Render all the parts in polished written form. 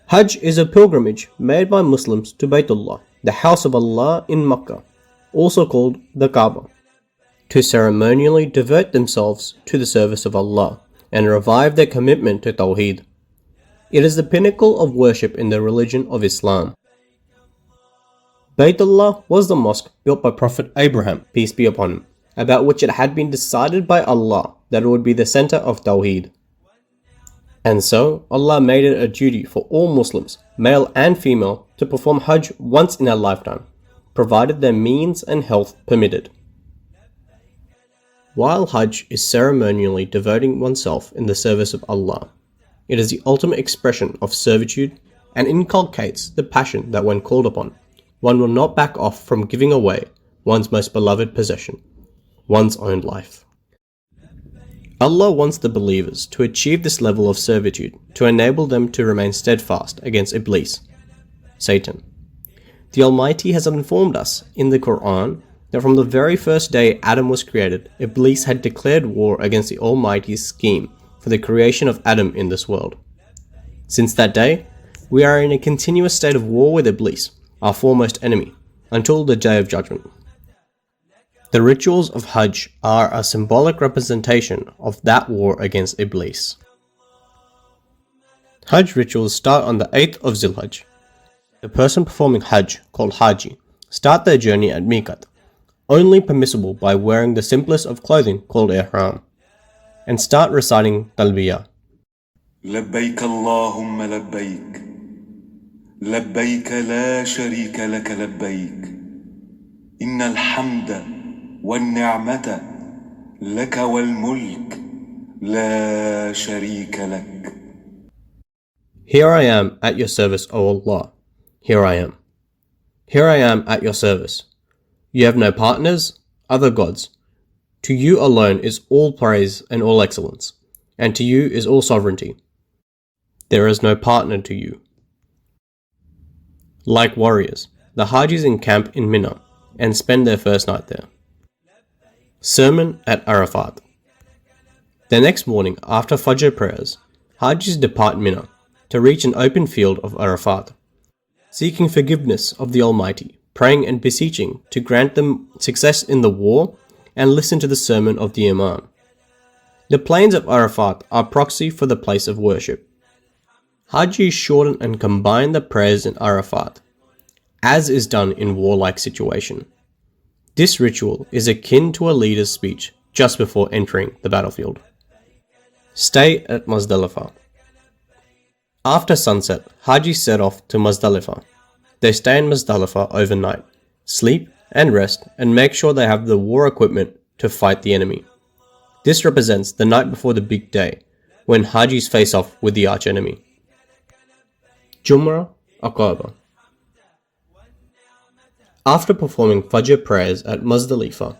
Hajj is a pilgrimage made by Muslims to Baytullah, the house of Allah in Makkah, also called the Kaaba, to ceremonially devote themselves to the service of Allah and revive their commitment to Tawheed. It is the pinnacle of worship in the religion of Islam. Baytullah was the mosque built by Prophet Abraham, peace be upon him, about which it had been decided by Allah that it would be the center of Tawheed. And so, Allah made it a duty for all Muslims, male and female, to perform Hajj once in a lifetime, provided their means and health permitted. While Hajj is ceremonially devoting oneself in the service of Allah, it is the ultimate expression of servitude and inculcates the passion that when called upon, one will not back off from giving away one's most beloved possession, one's own life. Allah wants the believers to achieve this level of servitude to enable them to remain steadfast against Iblis, Satan. The Almighty has informed us in the Quran that from the very first day Adam was created, Iblis had declared war against the Almighty's scheme for the creation of Adam in this world. Since that day, we are in a continuous state of war with Iblis, our foremost enemy, until the Day of Judgment. The rituals of Hajj are a symbolic representation of that war against Iblis. Hajj rituals start on the 8th of Zilhajj. The person performing Hajj, called Haji, start their journey at Miqat, only permissible by wearing the simplest of clothing called Ihram, and start reciting Talbiyah. لبيك اللهم لبيك لبيك لا شريك لك لبيك إن الحمد والنعمة لك والملك لا شريك لك. Here I am at your service, O Allah. Here I am. Here I am at your service. You have no partners, other gods. To you alone is all praise and all excellence, and to you is all sovereignty. There is no partner to you. Like warriors, the Hajis encamp in Mina and spend their first night there. Sermon at Arafat. The next morning, after Fajr prayers, Hajis depart Mina to reach an open field of Arafat, seeking forgiveness of the Almighty, praying and beseeching to grant them success in the war and listen to the sermon of the Imam. The plains of Arafat are proxy for the place of worship. Hajis shorten and combine the prayers in Arafat, as is done in warlike situation. This ritual is akin to a leader's speech just before entering the battlefield. Stay at Muzdalifah. After sunset, Hajis set off to Muzdalifah. They stay in Muzdalifah overnight, sleep and rest, and make sure they have the war equipment to fight the enemy. This represents the night before the big day, when Hajis face off with the arch-enemy. Jumrah Aqaba. After performing Fajr prayers at Muzdalifah,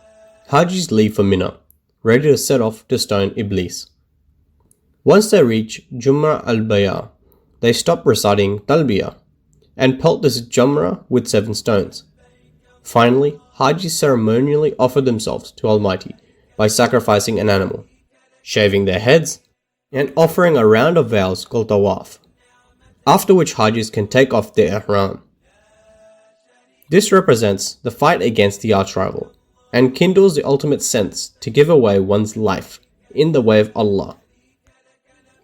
Hajis leave for Mina, ready to set off to stone Iblis. Once they reach Jumrah al-Bayah, they stop reciting Talbiyah and pelt this Jumrah with 7 stones. Finally, Hajis ceremonially offer themselves to Almighty by sacrificing an animal, shaving their heads, and offering a round of vows called Tawaf, after which Hajis can take off their Ihram. This represents the fight against the arch-rival and kindles the ultimate sense to give away one's life in the way of Allah.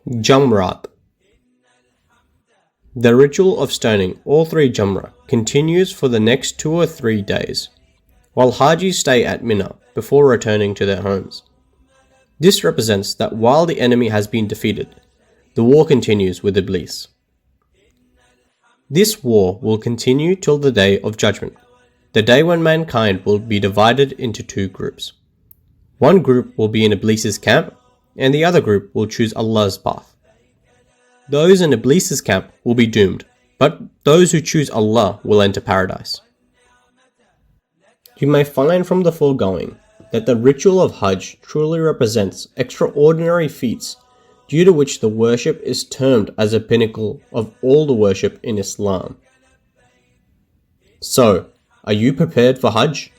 Jamrat. The ritual of stoning all 3 Jamrah continues for the next 2 or 3 days, while Hajis stay at Mina before returning to their homes. This represents that while the enemy has been defeated, the war continues with Iblis. This war will continue till the Day of Judgment, the day when mankind will be divided into 2 groups. One group will be in Iblis's camp, and the other group will choose Allah's path. Those in Iblis's camp will be doomed, but those who choose Allah will enter paradise. You may find from the foregoing that the ritual of Hajj truly represents extraordinary feats, due to which the worship is termed as a pinnacle of all the worship in Islam. So, are you prepared for Hajj?